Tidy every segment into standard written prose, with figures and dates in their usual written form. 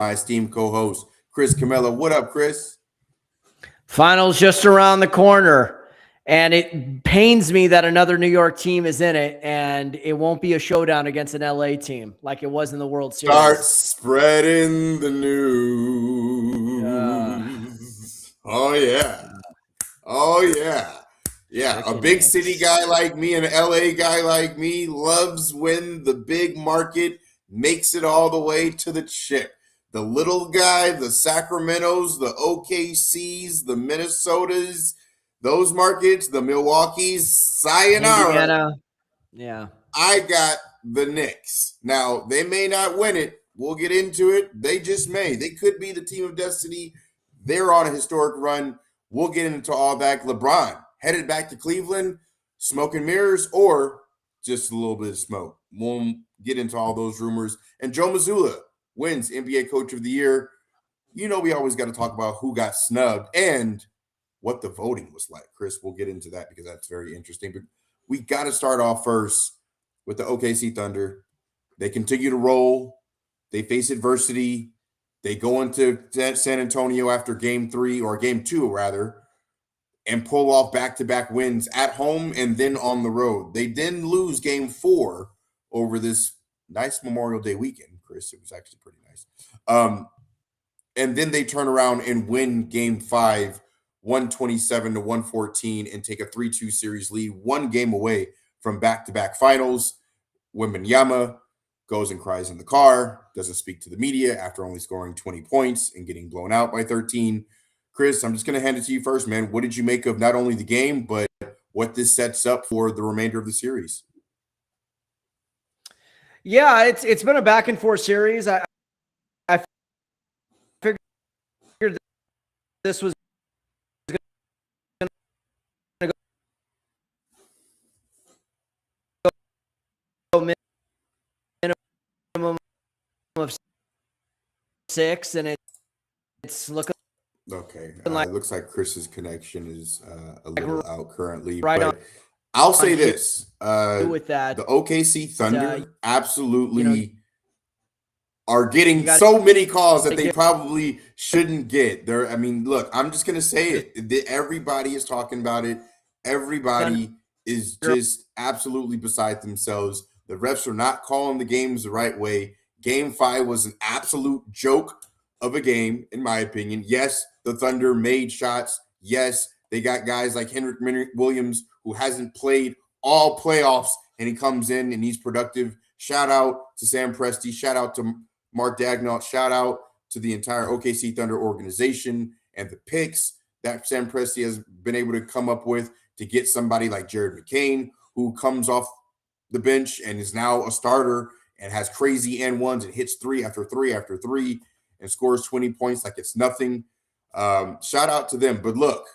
my esteemed co-host, Chris Camella. What up, Chris? Finals just around the corner. And it pains me that another New York team is in it, and it won't be a showdown against an LA team like it was in the World Start Series. spreading the Uh, news. Oh yeah. Oh yeah. Yeah, a Frickin' big city Knicks. guy like me, an LA guy like me, loves when the big market makes it all the way to the chip. The little guy, the Sacramentos, the OKCs, the Minnesotas, those markets, the Milwaukee's, sayonara. Indiana. Yeah. I got the Knicks. Now, they may not win it. We'll get into it. They just may. They could be the team of destiny. They're on a historic run. We'll get into all that. LeBron headed back to Cleveland, smoke and mirrors, or just a little bit of smoke. We'll get into all those rumors. And Joe Mazzulla wins NBA Coach of the Year. You know, we always got to talk about who got snubbed and what the voting was like. Chris, we'll get into that because that's very interesting. But we got to start off first with the OKC Thunder. They continue to roll. They face adversity. They go into San Antonio after game 3 or game 2 rather and pull off back-to-back wins at home and then on the road. They then lose game 4 over this nice Memorial Day weekend, Chris. It was actually pretty nice. And then they turn around and win game 5, 127 to 114, and take a 3-2 series lead, one game away from back-to-back finals. Wembanyama goes and cries in the car, doesn't speak to the media after only scoring 20 points and getting blown out by 13. Chris, I'm just going to hand it to you first, man. What did you make of not only the game, but what this sets up for the remainder of the series? Yeah, it's been a back and forth series. I figured this was going to go minimum of 6, and it's looking Okay. like It looks like Chris's connection is a little out currently. right But I'll say on cue this. with that. The OKC Thunder absolutely You know, are getting you got so many calls that to they give probably shouldn't get. There, I mean, look, I'm just gonna say it. Everybody is talking about it. Thunder Everybody is just absolutely beside themselves. The refs are not calling the games the right way. Game 5 was an absolute joke of a game, in my opinion. Yes, the Thunder made shots. Yes, they got guys like Henrik Williams, who hasn't played all playoffs, and he comes in and he's productive. Shout out to Sam Presti. Shout out to Mark Dagnall. Shout out to the entire OKC Thunder organization and the picks that Sam Presti has been able to come up with to get somebody like Jared McCain, who comes off the bench and is now a starter and has crazy and ones and hits 3 after 3 after 3 and scores 20 points like it's nothing. Shout out to them. But look,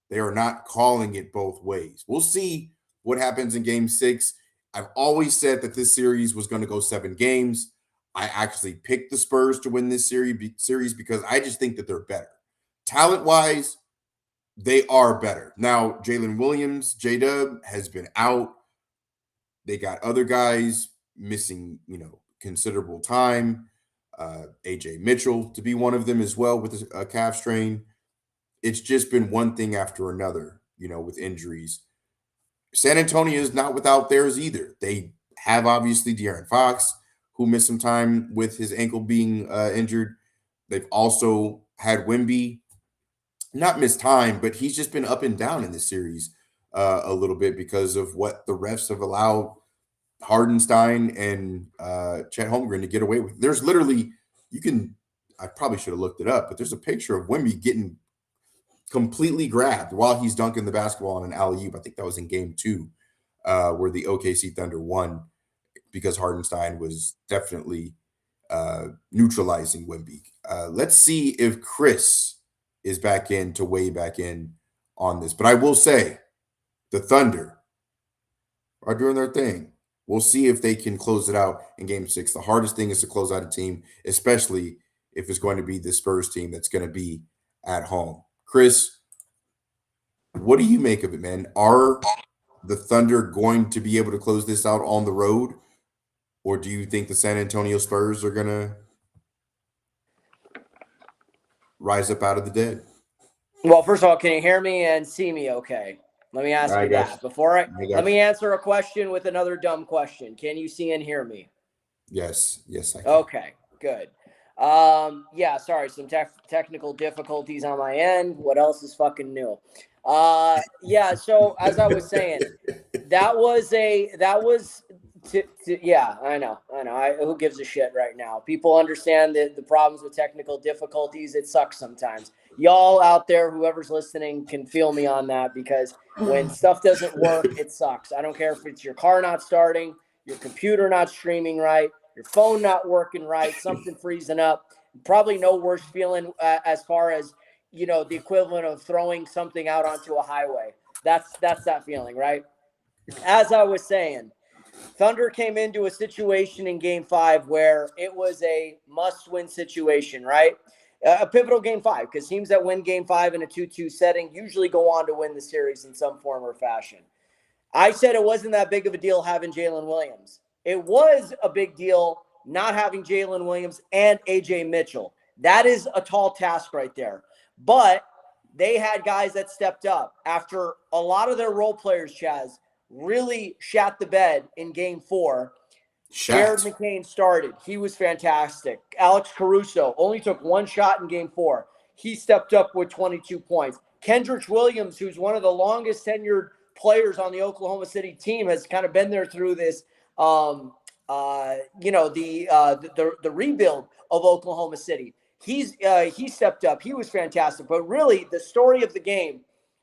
they are not calling it both ways. We'll see what happens in game 6. I've always said that this series was going to go 7 games. I actually picked the Spurs to win this series because I just think that they're better. Talent-wise, they are better. Now, Jalen Williams, J-Dub, has been out. They got other guys missing, considerable time. AJ Mitchell to be one of them as well with a calf strain. It's just been one thing after another, with injuries. San Antonio is not without theirs either. They have obviously De'Aaron Fox, who missed some time with his ankle being injured. They've also had Wemby not miss time, but he's just been up and down in this series a little bit because of what the refs have allowed Hardenstein and Chet Holmgren to get away with. There's literally, I probably should have looked it up, but there's a picture of Wemby getting completely grabbed while he's dunking the basketball on an alley-oop. I think that was in game 2 where the OKC Thunder won because Hardenstein was definitely neutralizing Wemby. Let's see if Chris is back in to weigh back in on this. But I will say the Thunder are doing their thing. We'll see if they can close it out in game 6. The hardest thing is to close out a team, especially if it's going to be the Spurs team that's going to be at home. Chris, what do you make of it, man? Are the Thunder going to be able to close this out on the road? Or do you think the San Antonio Spurs are going to rise up out of the dead. Well, first of all, can you hear me and see me okay? Let me ask you that. Let me answer a question with another dumb question. Can you see and hear me? Yes, I can. Okay, good. Yeah, sorry, some technical difficulties on my end. What else is fucking new? Yeah, so as I was saying, yeah, I know. Who gives a shit right now? People understand the problems with technical difficulties. It sucks sometimes. Y'all out there, whoever's listening, can feel me on that, because when stuff doesn't work, it sucks. I don't care if it's your car not starting, your computer not streaming right, your phone not working right, something freezing up. Probably no worse feeling as far as, the equivalent of throwing something out onto a highway. That's that feeling, right? As I was saying, Thunder came into a situation in Game 5 where it was a must-win situation, right? A pivotal Game 5, because teams that win Game 5 in a 2-2 setting usually go on to win the series in some form or fashion. I said it wasn't that big of a deal having Jalen Williams. It was a big deal not having Jalen Williams and A.J. Mitchell. That is a tall task right there. But they had guys that stepped up after a lot of their role players, Chaz, really shat the bed in Game 4. Jared McCain started. He was fantastic. Alex Caruso only took one shot in Game 4. He stepped up with 22 points. Kendrick Williams, who's one of the longest tenured players on the Oklahoma City team, has kind of been there through this, the rebuild of Oklahoma City. He stepped up. He was fantastic. But really, the story of the game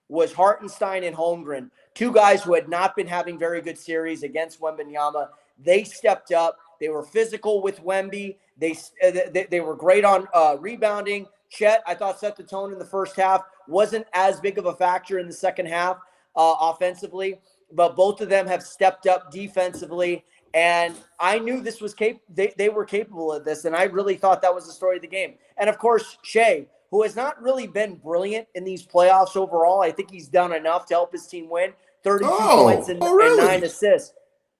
was Hartenstein and Holmgren, two guys who had not been having very good series against Wembanyama. They stepped up. They were physical with Wemby. They were great on rebounding. Chet, I thought, set the tone in the first half. Wasn't as big of a factor in the second half offensively, but both of them have stepped up defensively. And I knew this was they were capable of this, and I really thought that was the story of the game. And of course, Shea, who has not really been brilliant in these playoffs overall. I think he's done enough to help his team win. 32 points and 9 assists.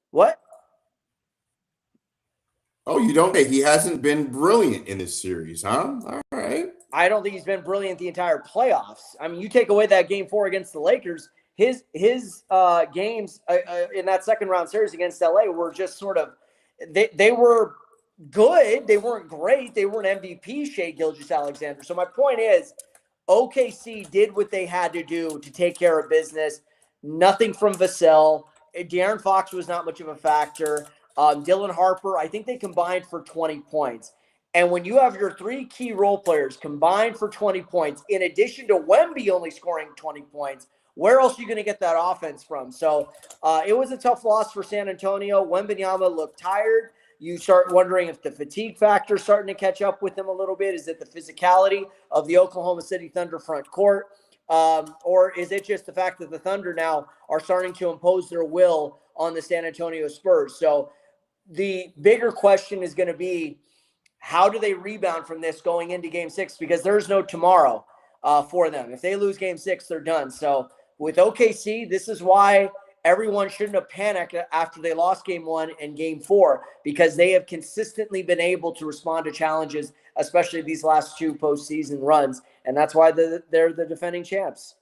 What? Oh, you don't say he hasn't been brilliant in this series, huh? All right. I don't think he's been brilliant the entire playoffs. I mean, you take away that Game 4 against the Lakers, his games in that second round series against LA were just sort of they were good. They weren't great. They weren't MVP Shea Gilgeous-Alexander. So my point is, OKC did what they had to do to take care of business. Nothing from Vassell. De'Aaron Fox was not much of a factor. Dylan Harper, I think they combined for 20 points. And when you have your three key role players combined for 20 points, in addition to Wemby only scoring 20 points, where else are you going to get that offense from? So it was a tough loss for San Antonio. Wembanyama looked tired. You start wondering if the fatigue factor is starting to catch up with him a little bit. Is it the physicality of the Oklahoma City Thunder front court? Or is it just the fact that the Thunder now are starting to impose their will on the San Antonio Spurs? So the bigger question is going to be, how do they rebound from this going into Game 6? Because there's no tomorrow for them. If they lose Game 6, they're done. So with OKC, this is why everyone shouldn't have panicked after they lost Game 1 and Game 4, because they have consistently been able to respond to challenges, especially these last two postseason runs. And that's why they're the defending champs.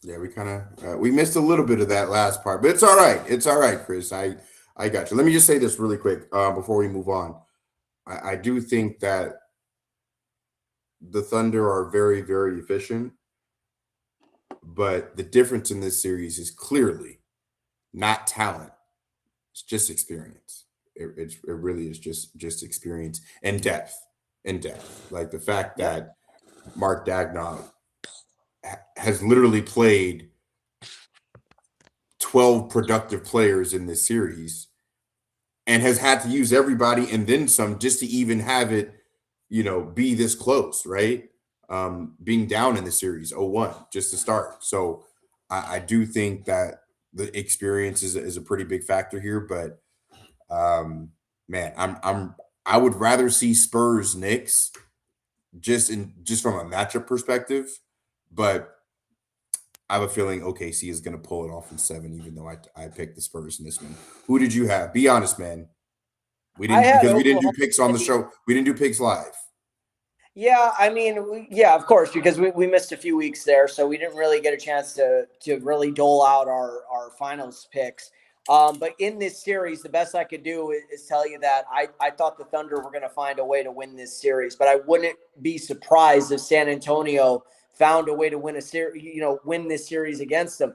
Yeah, we kind of we missed a little bit of that last part, but it's all right. It's all right, Chris. I got you. Let me just say this really quick before we move on. I do think that the Thunder are very, very efficient, but the difference in this series is clearly not talent. It's just experience. It really is just experience and depth. Like the fact that Mark Daigneault has literally played 12 productive players in this series and has had to use everybody and then some just to even have it, be this close, right? Being down in the series 0-1 just to start. So I do think that the experience is a pretty big factor here, but man, I would rather see Spurs Knicks just from a matchup perspective, but I have a feeling OKC is going to pull it off in 7, even though I picked the Spurs in this one. Who did you have? Be honest, man. We I didn't, had because we didn't do Oklahoma picks on the State. show. We didn't do picks live. Yeah, I mean, yeah, of course, because we missed a few weeks there, so we didn't really get a chance to really dole out our finals picks. But in this series, the best I could do is tell you that I thought the Thunder were going to find a way to win this series, but I wouldn't be surprised if San Antonio found a way to win a series, win this series against them.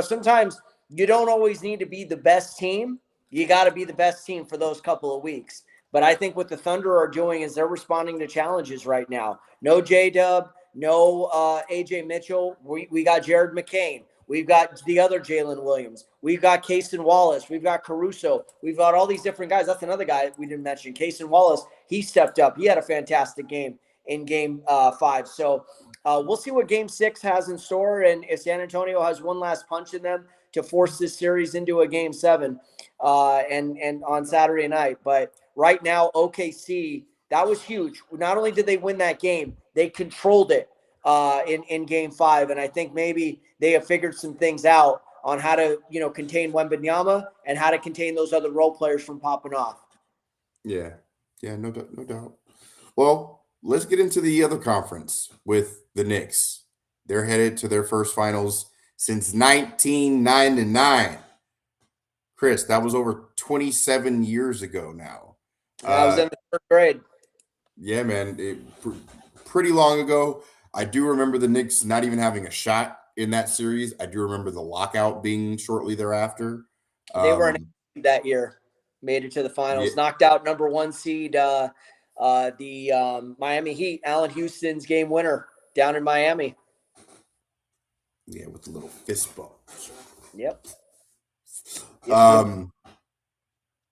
Sometimes you don't always need to be the best team. You got to be the best team for those couple of weeks. But I think what the Thunder are doing is they're responding to challenges right now. No J-Dub, no A.J. Mitchell. We got Jared McCain. We've got the other Jalen Williams. We've got Cason Wallace. We've got Caruso. We've got all these different guys. That's another guy we didn't mention. Cason Wallace, he stepped up. He had a fantastic game in Game 5. So we'll see what Game 6 has in store, and if San Antonio has one last punch in them to force this series into a Game 7 and on Saturday night. But right now, OKC, that was huge. Not only did they win that game, they controlled it in Game 5, and I think maybe they have figured some things out on how to contain Wembanyama and how to contain those other role players from popping off. Yeah, no doubt, no doubt. Well, let's get into the other conference with the Knicks. They're headed to their first finals since 1999. Chris, that was over 27 years ago now. I was in the third grade. Yeah, man, pretty long ago. I do remember the Knicks not even having a shot in that series. I do remember the lockout being shortly thereafter. They were in that year, made it to the finals, knocked out number 1 seed, the Miami Heat, Allen Houston's game winner down in Miami. Yeah, with the little fist bump. Yep.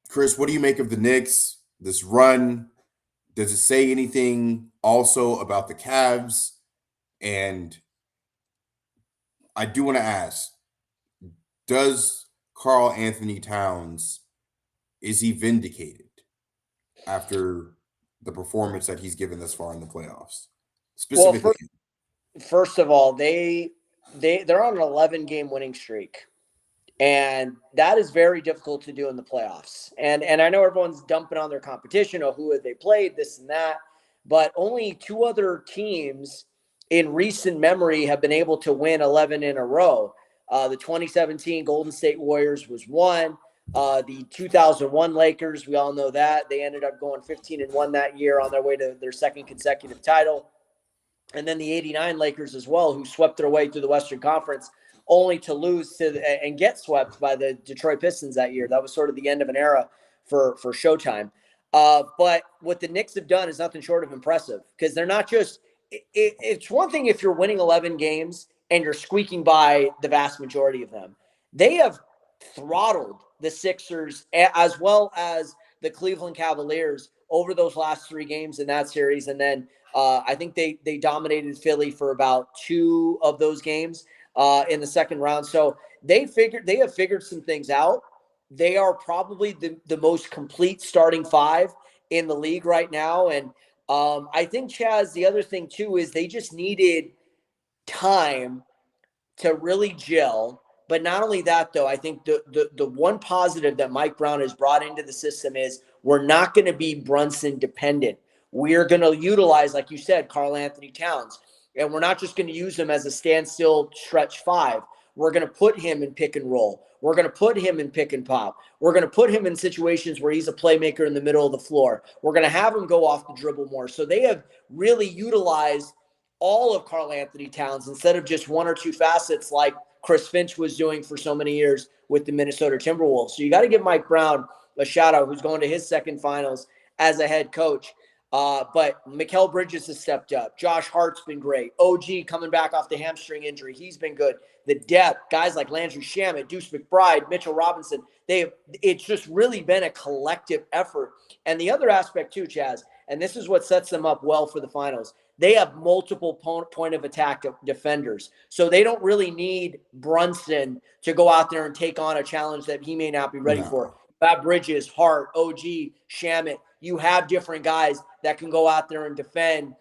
Chris, what do you make of the Knicks, this run? Does it say anything also about the Cavs? And I do want to ask, does Karl Anthony Towns, is he vindicated after the performance that he's given thus far in the playoffs? Specifically, well, first of all, they're on an 11-game winning streak. And that is very difficult to do in the playoffs. And I know everyone's dumping on their competition, or who have they played, this and that. But only 2 other teams in recent memory have been able to win 11 in a row. The 2017 Golden State Warriors was one. The 2001 Lakers, we all know that. They ended up going 15-1 that year on their way to their second consecutive title. And then the 89 Lakers as well, who swept their way through the Western Conference, only to lose and get swept by the Detroit Pistons that year. That was sort of the end of an era for Showtime. But what the Knicks have done is nothing short of impressive, because they're not just it's one thing if you're winning 11 games and you're squeaking by the vast majority of them. They have throttled the Sixers as well as the Cleveland Cavaliers over those last 3 games in that series. And then I think they dominated Philly for about 2 of those games in the second round. So they have figured some things out. They are probably the most complete starting 5 in the league right now. And I think, Chaz, the other thing too is they just needed time to really gel. But not only that, though, I think the one positive that Mike Brown has brought into the system is we're not going to be Brunson dependent. We're going to utilize, like you said, Karl Anthony Towns. And we're not just going to use him as a standstill stretch 5. We're going to put him in pick and roll. We're going to put him in pick and pop. We're going to put him in situations where he's a playmaker in the middle of the floor. We're going to have him go off the dribble more. So they have really utilized all of Karl Anthony Towns instead of just 1 or 2 facets like Chris Finch was doing for so many years with the Minnesota Timberwolves. So you got to give Mike Brown a shout out, who's going to his second finals as a head coach. But Mikal Bridges has stepped up. Josh Hart's been great. OG coming back off the hamstring injury. He's been good. The depth, guys like Landry Shamet, Deuce McBride, Mitchell Robinson, it's just really been a collective effort. And the other aspect too, Chaz, and this is what sets them up well for the finals, they have multiple point of attack defenders. So they don't really need Brunson to go out there and take on a challenge that he may not be ready for. Bob Bridges, Hart, OG, Shamet, you have different guys that can go out there and defend,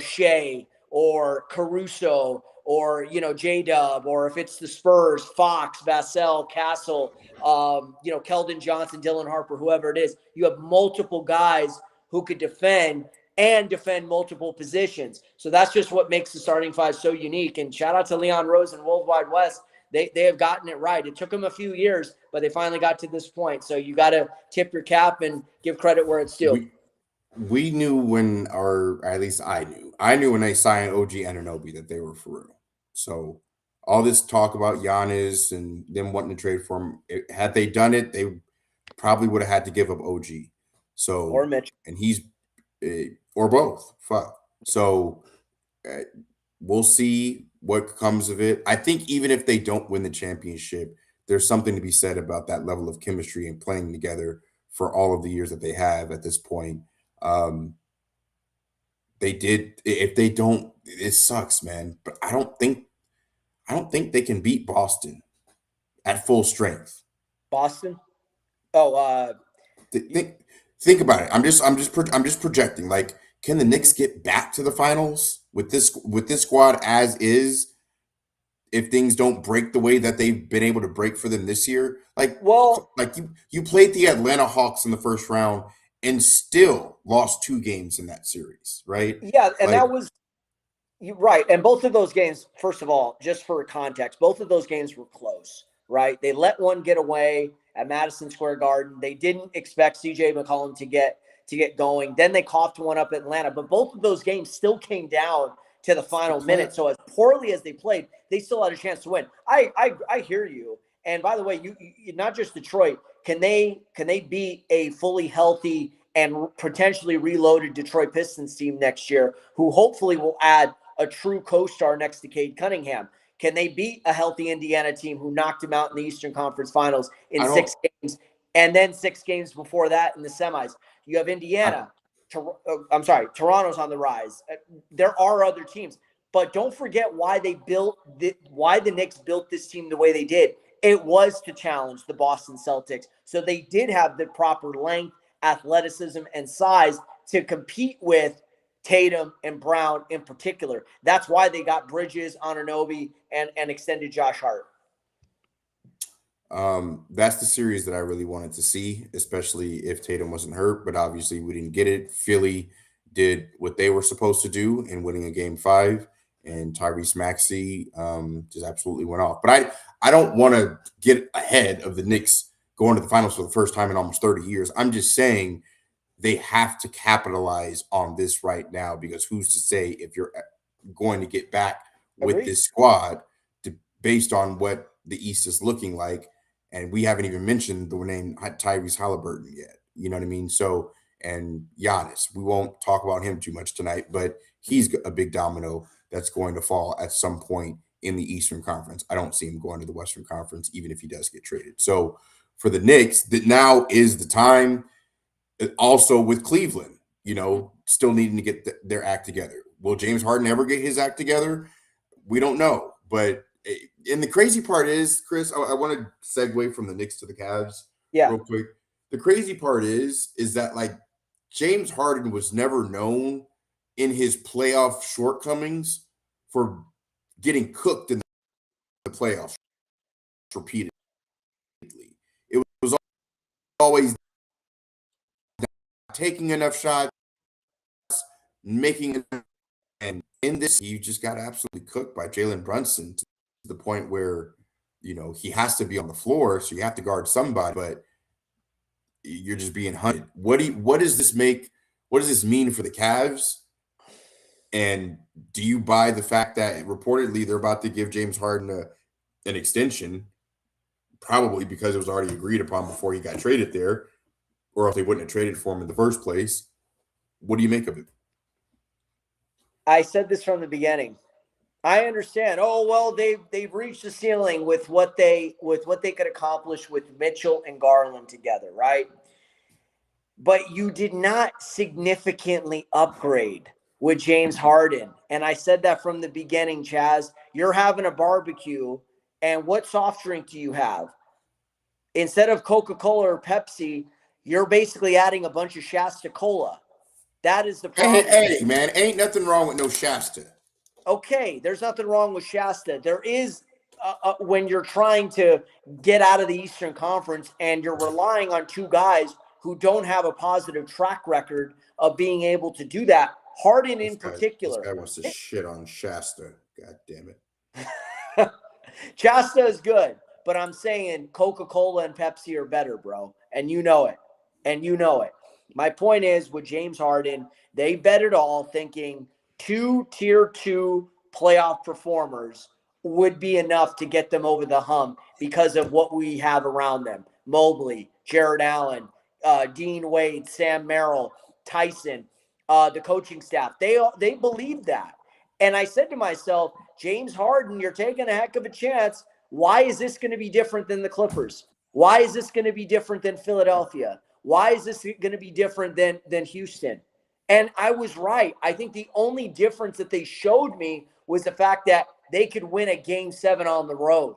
Shea or Caruso or, J-Dub, or if it's the Spurs, Fox, Vassell, Castle, Keldon Johnson, Dylan Harper, whoever it is, you have multiple guys who could defend and defend multiple positions. So that's just what makes the starting five so unique. And shout out to Leon Rose and Worldwide West. They have gotten it right. It took them a few years, but they finally got to this point. So you got to tip your cap and give credit where it's due. We knew when, or at least I knew when they signed OG Anunoby that they were for real. So all this talk about Giannis and them wanting to trade for him, had they done it, they probably would have had to give up OG. So Or Mitch. And he's or both. Fuck. So we'll see what comes of it. I think even if they don't win the championship, there's something to be said about that level of chemistry and playing together for all of the years that they have at this point. They did. If they don't, it sucks, man. But I don't think they can beat Boston at full strength. Boston? Oh, think about it. I'm just projecting. Like, can the Knicks get back to the finals with this squad as is? If things don't break the way that they've been able to break for them this year, like you played the Atlanta Hawks in the first round and still lost 2 games in that series, right? Yeah, and that was right. And both of those games, first of all, just for context, both of those games were close, right? They let one get away at Madison Square Garden. They didn't expect CJ McCollum to get going. Then they coughed one up at Atlanta, but both of those games still came down to the final minute. So as poorly as they played, they still had a chance to win. I hear you. And by the way, you not just Detroit. Can they beat a fully healthy and potentially reloaded Detroit Pistons team next year, who hopefully will add a true co-star next to Cade Cunningham? Can they beat a healthy Indiana team who knocked them out in the Eastern Conference Finals in 6 games, and then 6 games before that in the semis? You have Indiana. Toronto's on the rise. There are other teams, but don't forget why the Knicks built this team the way they did. It was to challenge the Boston Celtics. So they did have the proper length, athleticism, and size to compete with Tatum and Brown in particular. That's why they got Bridges, Anunoby, and extended Josh Hart. That's the series that I really wanted to see, especially if Tatum wasn't hurt, but obviously we didn't get it. Philly did what they were supposed to do in winning a game 5, and Tyrese Maxey just absolutely went off. But I don't want to get ahead of the Knicks going to the finals for the first time in almost 30 years. I'm just saying they have to capitalize on this right now, because who's to say if you're going to get back with this squad based on what the East is looking like. And we haven't even mentioned the name Tyrese Halliburton yet. You know what I mean? So, and Giannis, we won't talk about him too much tonight, but he's a big domino that's going to fall at some point in the Eastern Conference. I don't see him going to the Western Conference, even if he does get traded. So for the Knicks, that now is the time. Also with Cleveland, still needing to get their act together. Will James Harden ever get his act together? We don't know. But and the crazy part is, Chris, I want to segue from the Knicks to the Cavs real quick. The crazy part is that like James Harden was never known in his playoff shortcomings for getting cooked in the playoffs repeatedly. It was always taking enough shots, making it, and in this, you just got absolutely cooked by Jalen Brunson to the point where, he has to be on the floor, so you have to guard somebody, but you're just being hunted. What does this make? What does this mean for the Cavs? And do you buy the fact that reportedly they're about to give James Harden an extension, probably because it was already agreed upon before he got traded there, or else they wouldn't have traded for him in the first place? What do you make of it? I said this from the beginning. I understand. Oh, well, they've reached the ceiling with what they could accomplish with Mitchell and Garland together, right? But you did not significantly upgrade with James Harden. And I said that from the beginning, Chaz. You're having a barbecue, and what soft drink do you have? Instead of Coca-Cola or Pepsi, you're basically adding a bunch of Shasta Cola. That is the problem. Hey, man, ain't nothing wrong with no Shasta. okay, there's nothing wrong with Shasta. There is when you're trying to get out of the Eastern Conference and you're relying on two guys who don't have a positive track record of being able to do that. Harden in This particular. guy wants to shit on Shasta. God damn it. Shasta is good, but I'm saying Coca-Cola and Pepsi are better, bro. And you know it. And you know it. My point is with James Harden, they bet it all thinking two tier 2 playoff performers would be enough to get them over the hump because of what we have around them. Mobley, Jared Allen, Dean Wade, Sam Merrill, Tyson, the coaching staff. They believe that. And I said to myself, James Harden, you're taking a heck of a chance. Why is this going to be different than the Clippers? Why is this going to be different than Philadelphia? Why is this going to be different than Houston? And I was right. I think the only difference that they showed me was the fact that they could win a game 7 on the road.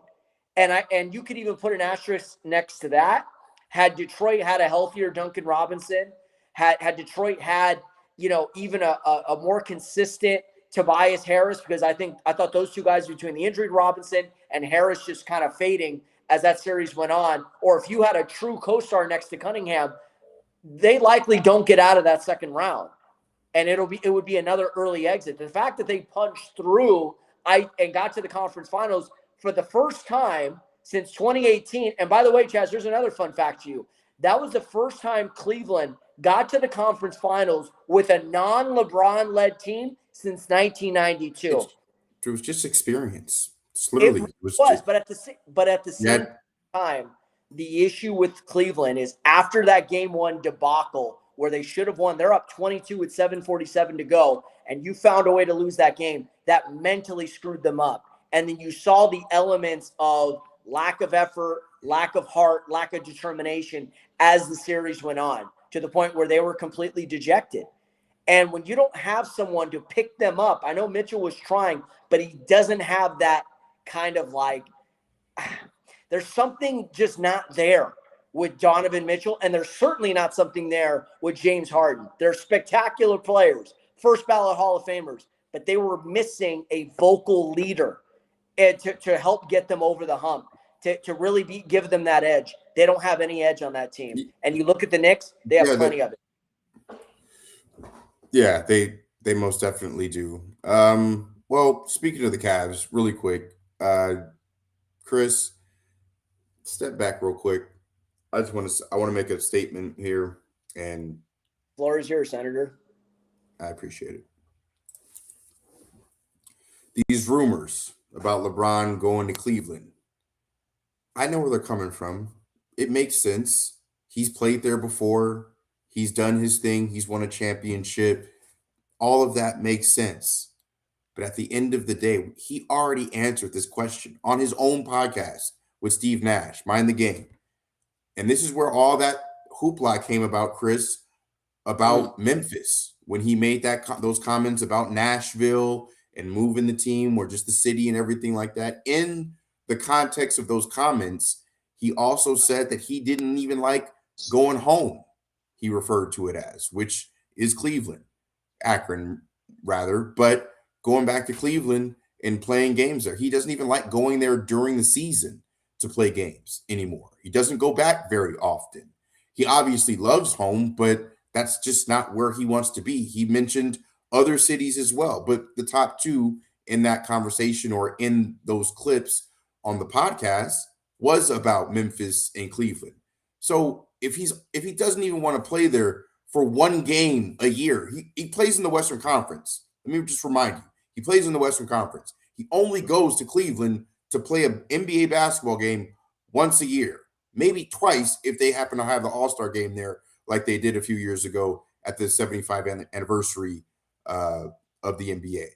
And you could even put an asterisk next to that. Had Detroit had a healthier Duncan Robinson, had Detroit had, even a more consistent Tobias Harris, because I thought those two guys between the injury Robinson and Harris just kind of fading as that series went on, or if you had a true co-star next to Cunningham, they likely don't get out of that second round. And it would be another early exit. The fact that they punched through and got to the conference finals for the first time since 2018. And by the way, Chaz, there's another fun fact to you. That was the first time Cleveland got to the conference finals with a non-LeBron led team since 1992. It was just experience. It's literally It was, but at the same Yeah. time, the issue with Cleveland is after that game 1 debacle where they should have won, they're up 22 with 7:47 to go, and you found a way to lose that game. That mentally screwed them up. And then you saw the elements of lack of effort, lack of heart, lack of determination as the series went on, to the point where they were completely dejected. And when you don't have someone to pick them up, I know Mitchell was trying, but he doesn't have that kind of there's something just not there with Donovan Mitchell, and there's certainly not something there with James Harden. They're spectacular players, first ballot Hall of Famers, but they were missing a vocal leader to help get them over the hump, to really give them that edge. They don't have any edge on that team. And you look at the Knicks, they have plenty of it. Yeah, they most definitely do. Well, speaking of the Cavs, really quick, Chris, step back real quick. I want to make a statement here, and floor is yours, Senator. I appreciate it. These rumors about LeBron going to Cleveland, I know where they're coming from. It makes sense. He's played there before. He's done his thing. He's won a championship. All of that makes sense. But at the end of the day, he already answered this question on his own podcast with Steve Nash, Mind the Game. And this is where all that hoopla came about, Chris, about Memphis, when he made those comments about Nashville and moving the team or just the city and everything like that. In the context of those comments, he also said that he didn't even like going home, he referred to it as, which is Cleveland, Akron, rather. But going back to Cleveland and playing games there, he doesn't even like going there during the season to play games anymore. He doesn't go back very often. He obviously loves home, but that's just not where he wants to be. He mentioned other cities as well, but the top two in that conversation or in those clips on the podcast was about Memphis and Cleveland. So if he doesn't even want to play there for one game a year, he plays in the Western Conference. Let me just remind you, he plays in the Western Conference. He only goes to Cleveland to play an NBA basketball game once a year, maybe twice if they happen to have the All-Star game there like they did a few years ago at the 75th anniversary of the NBA.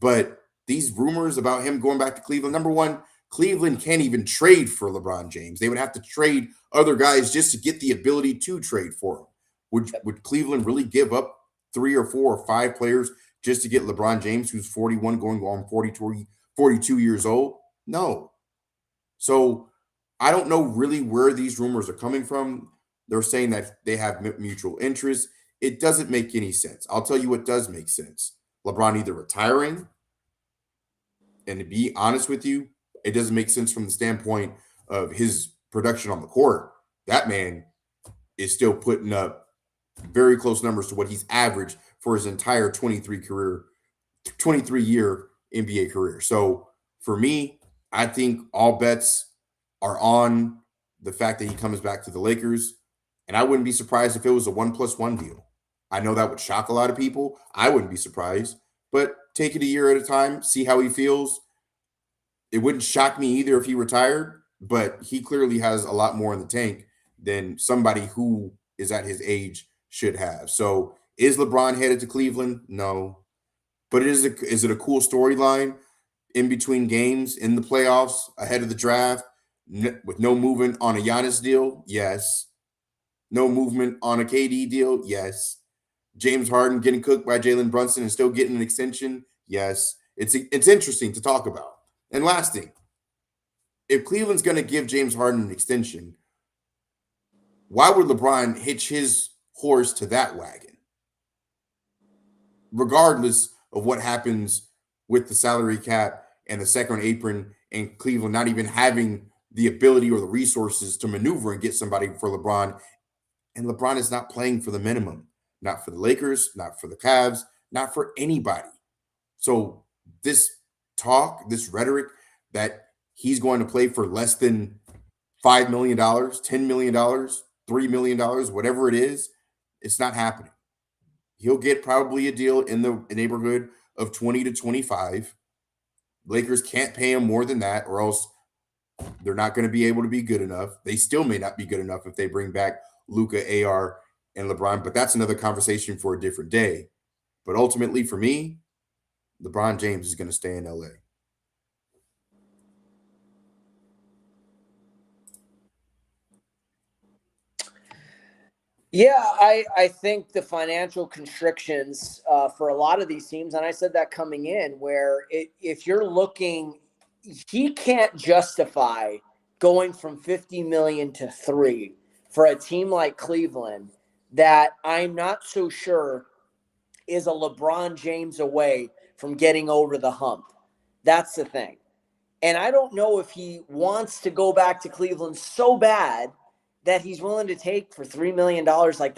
But these rumors about him going back to Cleveland, number one, Cleveland can't even trade for LeBron James. They would have to trade other guys just to get the ability to trade for him. Would Cleveland really give up 3 or 4 or 5 players just to get LeBron James, who's 41, going on 42 years old? No. So I don't know really where these rumors are coming from. They're saying that they have mutual interests. It doesn't make any sense. I'll tell you what does make sense. LeBron either retiring And to be honest with you, it doesn't make sense from the standpoint of his production on the court. That man is still putting up very close numbers to what he's averaged for his entire 23-year NBA career. So for me, I think all bets are on the fact that he comes back to the Lakers. And I wouldn't be surprised if it was a 1+1 deal. I know that would shock a lot of people. I wouldn't be surprised, but take it a year at a time, see how he feels. It wouldn't shock me either if he retired, but he clearly has a lot more in the tank than somebody who is at his age should have. So is LeBron headed to Cleveland? No. But is it a cool storyline in between games in the playoffs ahead of the draft with no movement on a Giannis deal? Yes. No movement on a KD deal? Yes. James Harden getting cooked by Jalen Brunson and still getting an extension? Yes. It's interesting to talk about. And last thing, if Cleveland's going to give James Harden an extension, why would LeBron hitch his horse to that wagon? Regardless of what happens with the salary cap and the second apron and Cleveland not even having the ability or the resources to maneuver and get somebody for LeBron. And LeBron is not playing for the minimum, not for the Lakers, not for the Cavs, not for anybody. So this talk, this rhetoric that he's going to play for less than $5 million, $10 million, $3 million, whatever it is, it's not happening. He'll get probably a deal in the neighborhood of 20 to 25. Lakers can't pay him more than that, or else they're not going to be able to be good enough. They still may not be good enough if they bring back Luka, AR, and LeBron, but that's another conversation for a different day. But ultimately, for me, LeBron James is going to stay in LA. Yeah, I think the financial constrictions for a lot of these teams, and I said that coming in, where if you're looking, he can't justify going from 50 million to 3 for a team like Cleveland that I'm not so sure is a LeBron James away from getting over the hump. That's the thing. And I don't know if he wants to go back to Cleveland so bad that he's willing to take for $3 million. Like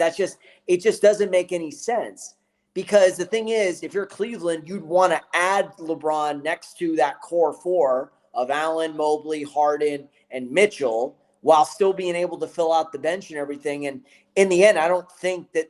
it just doesn't make any sense. Because the thing is, if you're Cleveland, you'd want to add LeBron next to that core four of Allen, Mobley, Harden, and Mitchell while still being able to fill out the bench and everything. And in the end, I don't think that,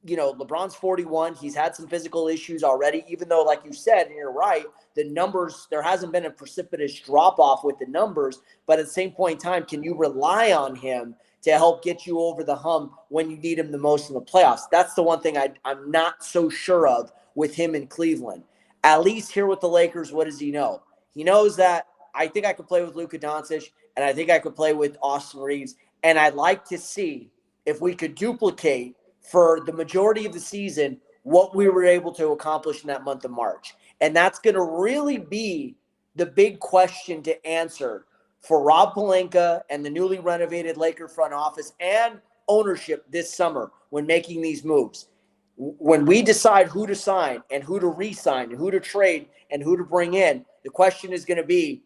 LeBron's 41. He's had some physical issues already, even though, like you said, and you're right, the numbers, there hasn't been a precipitous drop-off with the numbers. But at the same point in time, can you rely on him to help get you over the hump when you need him the most in the playoffs? That's the one thing I'm not so sure of with him in Cleveland. At least here with the Lakers, what does he know? He knows that I think I could play with Luka Doncic, and I think I could play with Austin Reeves. And I'd like to see if we could duplicate for the majority of the season what we were able to accomplish in that month of March. And that's going to really be the big question to answer for Rob Pelinka and the newly renovated Laker front office and ownership this summer when making these moves. When we decide who to sign and who to re-sign and who to trade and who to bring in, the question is going to be,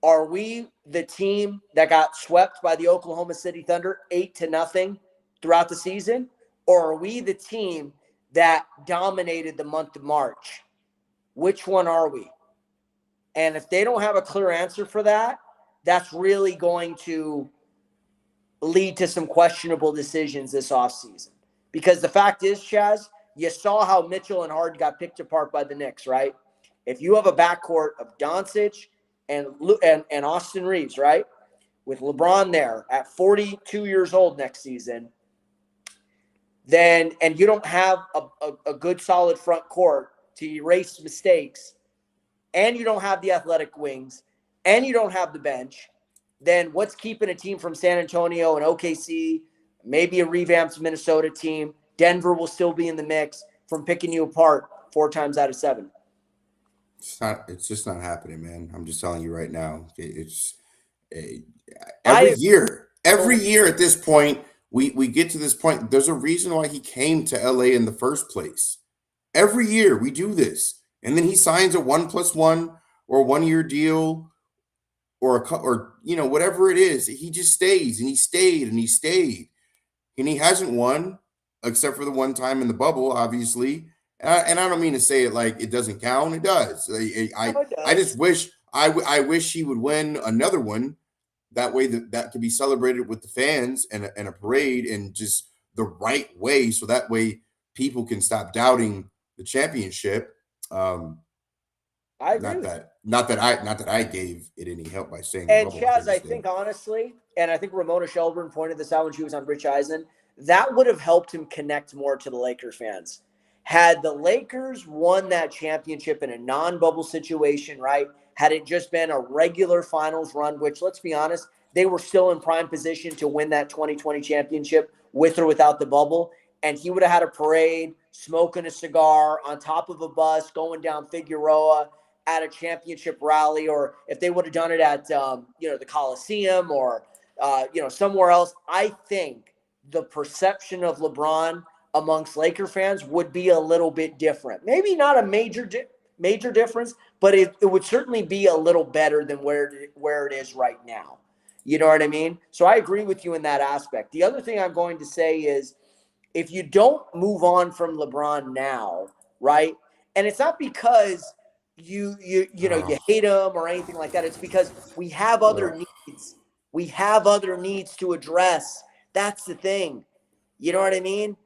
are we the team that got swept by the Oklahoma City Thunder 8-0 throughout the season? Or are we the team that dominated the month of March? Which one are we? And if they don't have a clear answer for that, that's really going to lead to some questionable decisions this offseason. Because the fact is, Chaz, you saw how Mitchell and Harden got picked apart by the Knicks, right? If you have a backcourt of Doncic and Austin Reeves, right, with LeBron there at 42 years old next season, then and you don't have a good solid front court to erase mistakes, and you don't have the athletic wings, and you don't have the bench, then what's keeping a team from San Antonio and OKC, maybe a revamped Minnesota team, Denver will still be in the mix, from picking you apart 4 times out of 7? It's just not happening, man. I'm just telling you right now. Every year at this point, we get to this point. There's a reason why he came to LA in the first place. Every year we do this. and then he signs a 1+1 or 1 year deal or whatever it is. He just stays, and he stayed, and he stayed, and he hasn't won except for the one time in the bubble, obviously. And I don't mean to say it like it doesn't count. It does. No, it I does. just wish I wish he would win another one. That way that could be celebrated with the fans and a parade and just the right way. So that way people can stop doubting the championship. I agree Not with you. that I gave it any help by saying the And bubble was Chaz, I biggest thing. think honestly, and I think Ramona Shelburne pointed this out when she was on Rich Eisen, that would have helped him connect more to the Lakers fans. Had the Lakers won that championship in a non-bubble situation, right? Had it just been a regular finals run, which let's be honest, they were still in prime position to win that 2020 championship with or without the bubble. And he would have had a parade, smoking a cigar on top of a bus, going down Figueroa at a championship rally, or if they would have done it at the Coliseum or somewhere else. I think the perception of LeBron amongst Laker fans would be a little bit different. Maybe not a major difference, but it would certainly be a little better than where it is right now. You know what I mean? So I agree with you in that aspect. The other thing I'm going to say is if you don't move on from LeBron now, right? And it's not because you Oh, hate him or anything like that. It's because we have other ugh, needs. We have other needs to address. That's the thing. You know what I mean?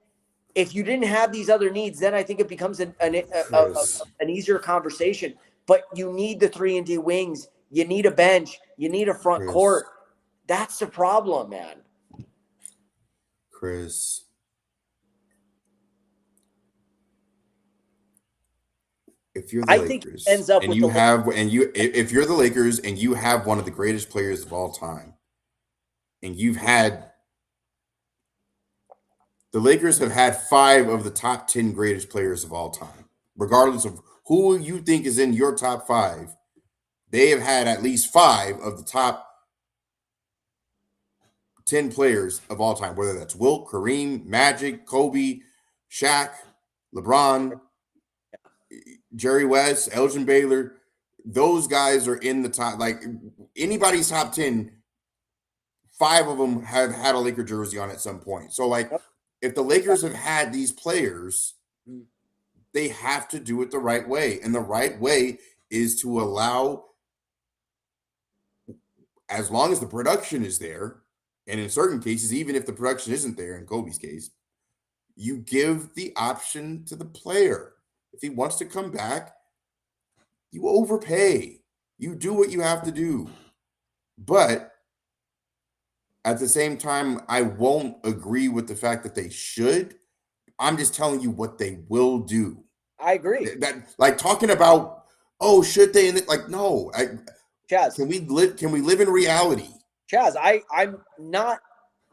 If you didn't have these other needs, then I think it becomes Chris, an easier conversation. But you need the 3-and-D wings. You need a bench. You need a front Chris, court. That's the problem, man. Chris. If you're the I think he Lakers ends up and with the you Lakers. have and you if you're the Lakers and you have one of the greatest players of all time, and you've had the Lakers have had 5 of the top 10 greatest players of all time, regardless of who you think is in your top 5. They have had at least 5 of the top 10 players of all time, whether that's Wilt, Kareem, Magic, Kobe, Shaq, LeBron, Jerry West, Elgin Baylor. Those guys are in the top. Like anybody's top 10, 5 of them have had a Laker jersey on at some point. So, like, Yep. if the Lakers have had these players, Mm. they have to do it the right way. And the right way is to allow, as long as the production is there, and in certain cases, even if the production isn't there, in Kobe's case, you give the option to the player. If he wants to come back, you overpay. You do what you have to do. But at the same time, I won't agree with the fact that they should. I'm just telling you what they will do. I agree. That like talking about, oh, should they? And like, no. Chaz, Can we live in reality? Chaz, I'm not.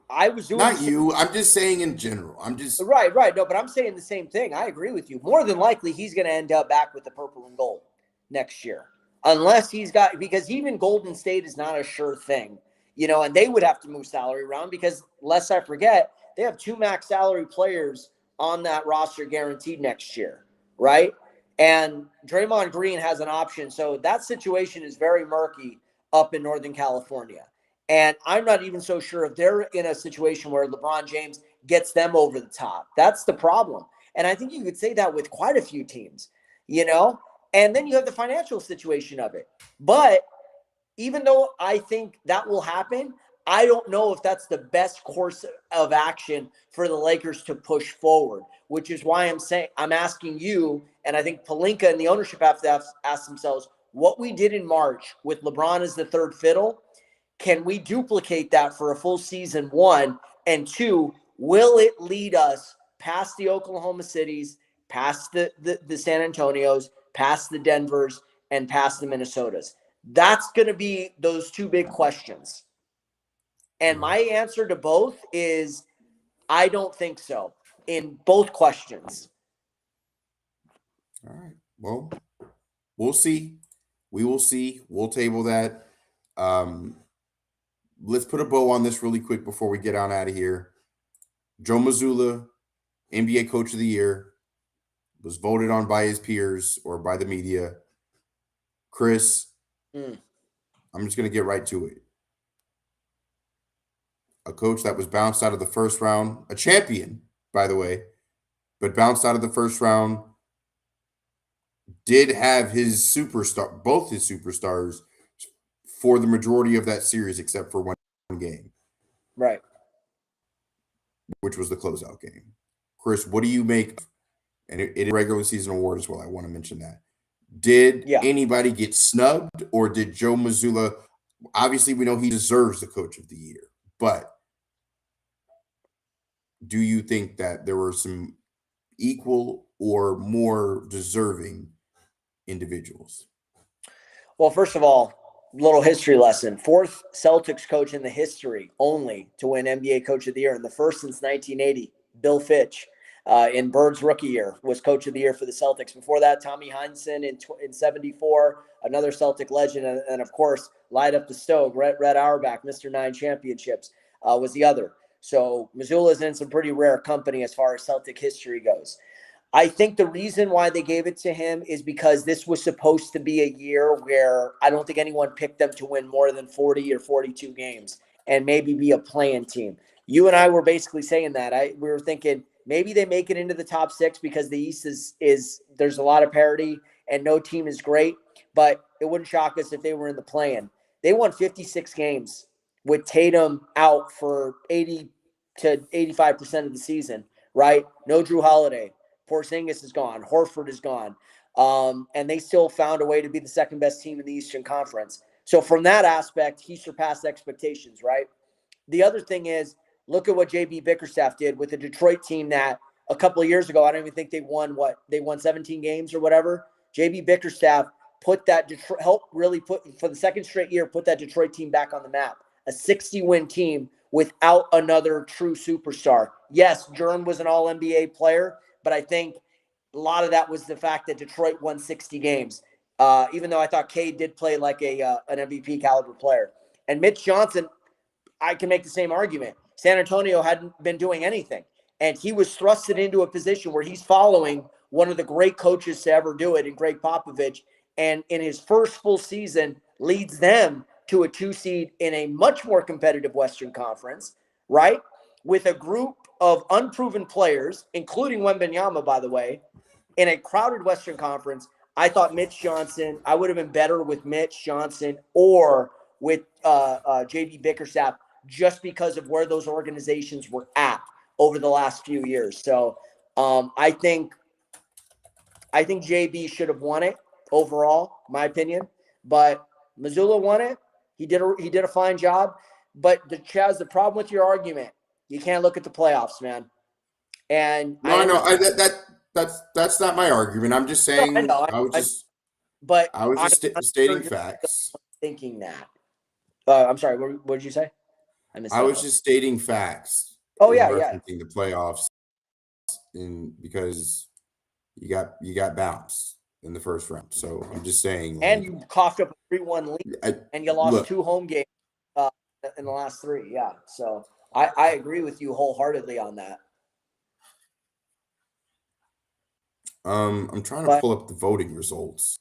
I was doing the Not same. you. I'm just saying in general. I'm just Right. No, but I'm saying the same thing. I agree with you. More than likely, he's going to end up back with the purple and gold next year, unless he's got because even Golden State is not a sure thing, and they would have to move salary around because, lest I forget, they have 2 max salary players on that roster guaranteed next year, right? And Draymond Green has an option, so that situation is very murky up in Northern California. And I'm not even so sure if they're in a situation where LeBron James gets them over the top. That's the problem. And I think you could say that with quite a few teams, you know? And then you have the financial situation of it. But even though I think that will happen, I don't know if that's the best course of action for the Lakers to push forward, which is why I'm asking you, and I think Pelinka and the ownership have to ask themselves what we did in March with LeBron as the third fiddle. Can we duplicate that for a full season, 1? And 2, will it lead us past the Oklahoma Cities, past the San Antonios, past the Denvers, and past the Minnesotas? That's going to be those 2 big questions. And my answer to both is I don't think so in both questions. all right. Well, we'll see. We will see. We'll table that. Um, let's put a bow on this really quick before we get on out of here. Joe Mazzulla, NBA Coach of the Year. was voted on by his peers or by the media. Chris, I'm just going to get right to it. A coach that was bounced out of the first round, a champion, by the way, but bounced out of the first round, did have both his superstars for the majority of that series, except for one game. Right. Which was the closeout game. Chris, what do you make? And it is a regular season award as well. I want to mention that. Did anybody get snubbed, or did Joe Mazzulla? Obviously, we know he deserves the Coach of the Year, but do you think that there were some equal or more deserving individuals? Well, first of all, little history lesson. Fourth Celtics coach in the history only to win NBA Coach of the Year, and the first since 1980. Bill Fitch, in Bird's rookie year, was Coach of the Year for the Celtics. Before that, Tommy Heinsohn in 74, another Celtic legend, and of course, light up the stove, Red Auerbach, Mr. 9 championships, was the other. So Mazzulla's in some pretty rare company as far as Celtic history goes. I think the reason why they gave it to him is because this was supposed to be a year where I don't think anyone picked them to win more than 40 or 42 games and maybe be a play-in team. You and I were basically saying that. We were thinking maybe they make it into the top 6 because the East is there's a lot of parity and no team is great, but it wouldn't shock us if they were in the play-in. They won 56 games with Tatum out for 80 to 85% of the season, right? No Drew Holiday. Porzingis is gone. Horford is gone. And they still found a way to be the second best team in the Eastern Conference. So from that aspect, he surpassed expectations, right? The other thing is, look at what JB Bickerstaff did with the Detroit team that a couple of years ago, I don't even think they won 17 games or whatever. JB Bickerstaff helped really put, for the second straight year, put that Detroit team back on the map. A 60-win team without another true superstar. Yes, Jerm was an all-NBA player, but I think a lot of that was the fact that Detroit won 60 games, even though I thought Cade did play like an MVP caliber player. And Mitch Johnson, I can make the same argument. San Antonio hadn't been doing anything, and he was thrusted into a position where he's following one of the great coaches to ever do it in Greg Popovich, and in his first full season leads them to a 2 seed in a much more competitive Western Conference, right? With a group of unproven players, including Wembanyama, by the way, in a crowded Western Conference. I thought I would have been better with Mitch Johnson or with JB Bickerstaff just because of where those organizations were at over the last few years. So I think JB should have won it overall, my opinion. But Mazzulla won it. He did a fine job. But Chaz, the problem with your argument, you can't look at the playoffs, man. And that's not my argument. I'm just saying. No, I was just stating facts. Thinking that. I'm sorry. What did you say? I was just stating facts. Oh yeah, referencing the playoffs, because you got bounced in the first round. So I'm just saying. And you coughed up a 3-1 lead, and you lost 2 home games in the last 3. Yeah. So I agree with you wholeheartedly on that. I'm trying to pull up the voting results.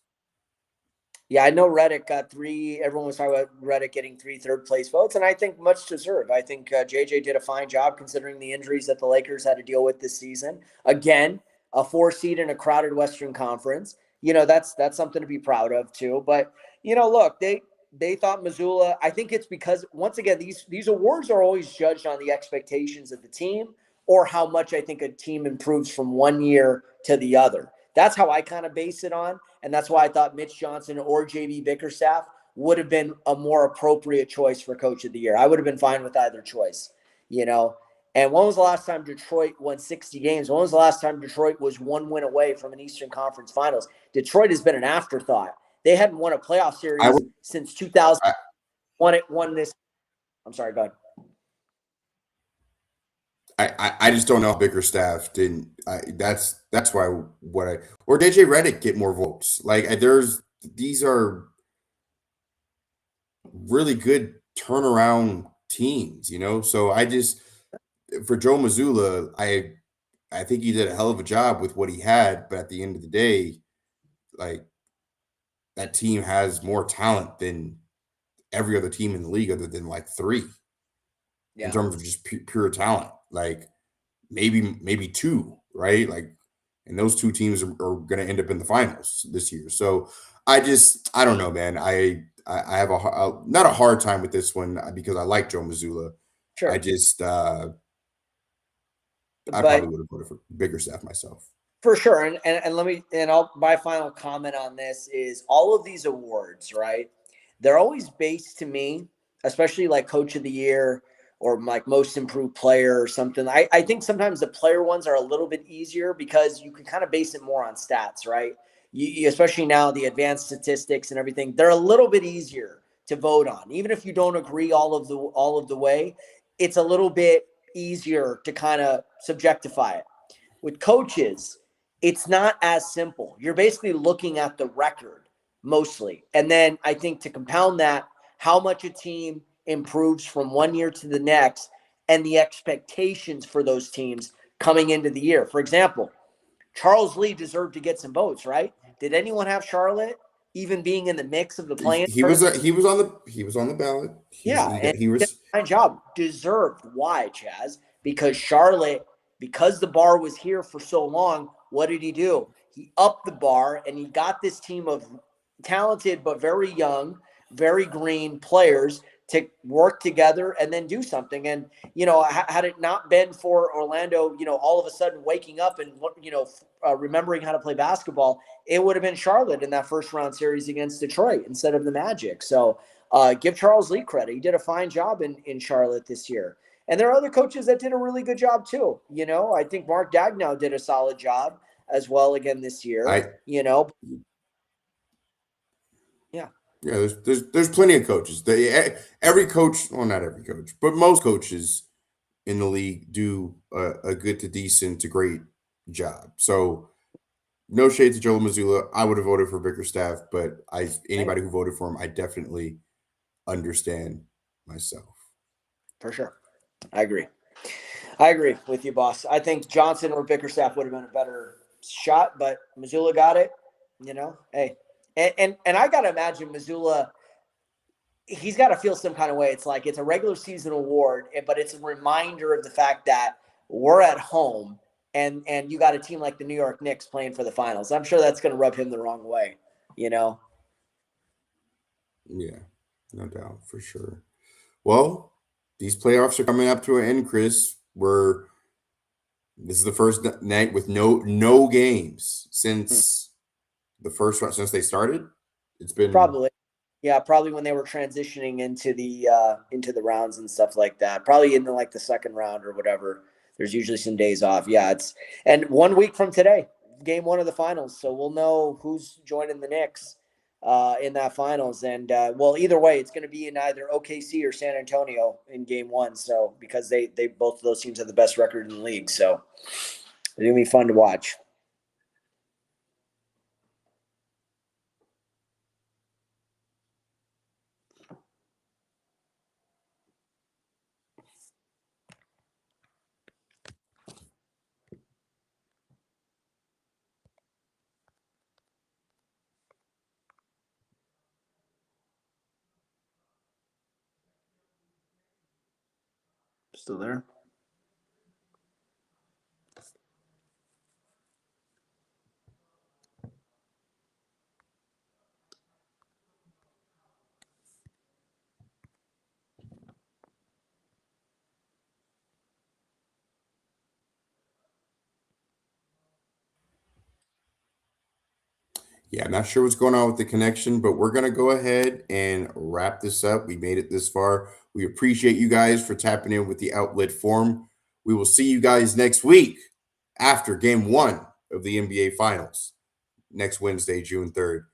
Yeah, I know Reddick got 3. Everyone was talking about Reddick getting 3 third-place votes, and I think much deserved. I think JJ did a fine job considering the injuries that the Lakers had to deal with this season. Again, a 4 seed in a crowded Western Conference. That's something to be proud of too. But look, they thought Mazzulla. I think it's because, once again, these awards are always judged on the expectations of the team or how much I think a team improves from one year to the other. That's how I kind of base it on. And that's why I thought Mitch Johnson or JB Bickerstaff would have been a more appropriate choice for Coach of the Year. I would have been fine with either choice, And when was the last time Detroit won 60 games? When was the last time Detroit was 1 win away from an Eastern Conference Finals? Detroit has been an afterthought. They hadn't won a playoff series since 2000. Won this. I'm sorry, go ahead. I just don't know if Bickerstaff didn't. That's why or DJ Redick get more votes. These are really good turnaround teams, So I just, for Joe Mazzulla, I think he did a hell of a job with what he had, but at the end of the day, like that team has more talent than every other team in the league, other than like three in Yeah. terms of just pure talent. Like maybe two, right? Like, and those two teams are going to end up in the finals this year. So I don't know, man. I have not a hard time with this one because I like Joe Mazzulla. I Sure. just I But probably would have voted for Biggerstaff myself. for sure. And let me, and I'll, my final comment on this is all of these awards, right? They're always based to me, especially like coach of the year or like most improved player or something. I think sometimes the player ones are a little bit easier because you can kind of base it more on stats, right? Especially now the advanced statistics and everything, they're a little bit easier to vote on. Even if you don't agree all of the way, it's a little bit easier to kind of subjectify it. With coaches, it's not as simple. You're basically looking at the record mostly. And then I think to compound that, how much a team improves from one year to the next and the expectations for those teams coming into the year. For example, Charles Lee deserved to get some votes, right? Did anyone have Charlotte even being in the mix of the play-in tournament? He was on the ballot. Yeah, and He he did was a fine job. Deserved. Why, Chaz? Because Charlotte, because the bar was here for so long, what did he do? He upped the bar and he got this team of talented but very young, very green players to work together and then do something. And, had it not been for Orlando, all of a sudden waking up and, remembering how to play basketball, it would have been Charlotte in that first round series against Detroit instead of the Magic. So, give Charles Lee credit. He did a fine job in Charlotte this year. And there are other coaches that did a really good job too. I think Mark Daigneault did a solid job as well again this year. I Yeah. Yeah, there's plenty of coaches. Every coach, well, not every coach, but most coaches in the league do a good to decent to great job. So no shade to Joe Mazzulla. I would have voted for Bickerstaff, but anybody who voted for him, I definitely understand myself. For sure. I agree. I agree with you, boss. I think Johnson or Bickerstaff would have been a better shot, but Mazzulla got it. Hey, and I gotta imagine Mazzulla. He's got to feel some kind of way. It's like it's a regular season award, but it's a reminder of the fact that we're at home and you got a team like the New York Knicks playing for the finals. I'm sure that's going to rub him the wrong way. Yeah, no doubt, for sure. Well, these playoffs are coming up to an end, Chris. This is the first night with no games since since they started. It's been Probably. Yeah, probably when they were transitioning into the rounds and stuff like that. Probably in the second round or whatever. There's usually some days off. Yeah, and 1 week from today, game one of the finals. So we'll know who's joining the Knicks in that finals. And well, either way, it's going to be in either OKC or San Antonio in game one. So because they both of those teams have the best record in the league. So it's going to be fun to watch. Still there? Yeah, I'm not sure what's going on with the connection, but we're going to go ahead and wrap this up. We made it this far. We appreciate you guys for tapping in with the Outlet Forum. We will see you guys next week after game one of the NBA Finals next Wednesday, June 3rd.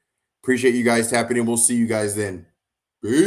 Appreciate you guys tapping in. We'll see you guys then. Peace.